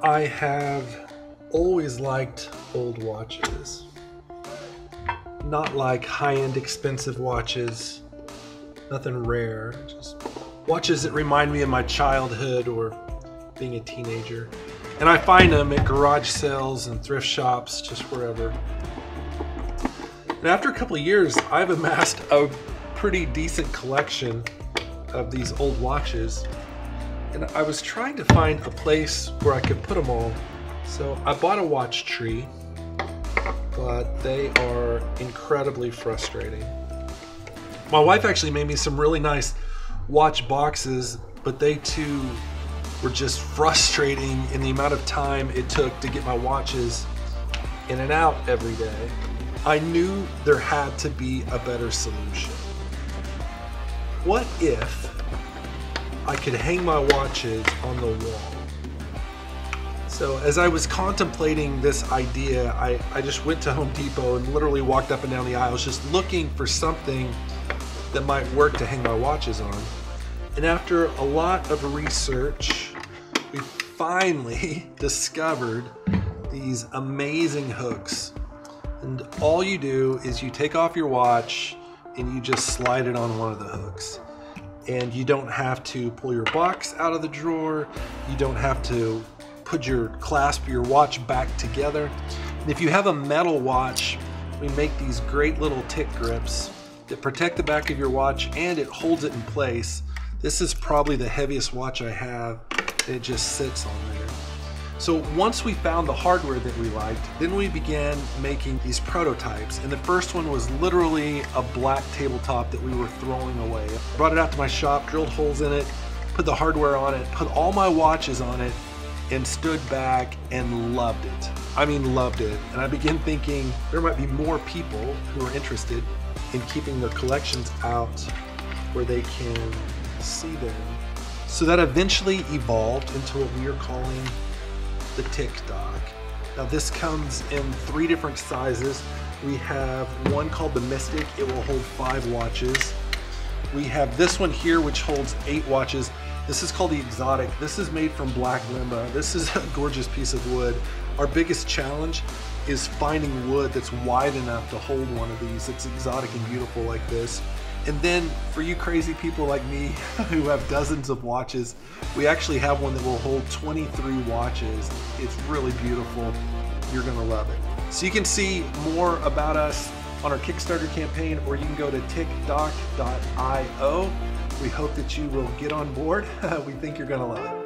I have always liked old watches. Not like high-end expensive watches, nothing rare, just watches that remind me of my childhood or being a teenager. And I find them at garage sales and thrift shops, just wherever. And after a couple of years, I've amassed a pretty decent collection of these old watches. And I was trying to find a place where I could put them all. So I bought a watch tree, but they are incredibly frustrating. My wife actually made me some really nice watch boxes, but they too were just frustrating in the amount of time it took to get my watches in and out every day. I knew there had to be a better solution. What if I could hang my watches on the wall? So as I was contemplating this idea, I just went to Home Depot and literally walked up and down the aisles just looking for something that might work to hang my watches on. And after a lot of research, we finally discovered these amazing hooks. And all you do is you take off your watch and you just slide it on one of the hooks. And you don't have to pull your box out of the drawer. You don't have to clasp your watch back together. And if you have a metal watch, we make these great little tick grips that protect the back of your watch and it holds it in place. This is probably the heaviest watch I have. It just sits on there. So once we found the hardware that we liked, then we began making these prototypes. And the first one was literally a black tabletop that we were throwing away. I brought it out to my shop, drilled holes in it, put the hardware on it, put all my watches on it, and stood back and loved it. I mean, loved it. And I began thinking there might be more people who are interested in keeping their collections out where they can see them. So that eventually evolved into what we are calling the TikDok. Now this comes in 3 different sizes. We have one called the Mystic. It will hold 5 watches. We have this one here which holds 8 watches. This is called the Exotic. This is made from black limba. This is a gorgeous piece of wood. Our biggest challenge is finding wood that's wide enough to hold one of these. It's exotic and beautiful like this. And then for you crazy people like me who have dozens of watches, we actually have one that will hold 23 watches. It's really beautiful. You're gonna love it. So you can see more about us on our Kickstarter campaign, or you can go to tikdok.io. We hope that you will get on board. We think you're gonna love it.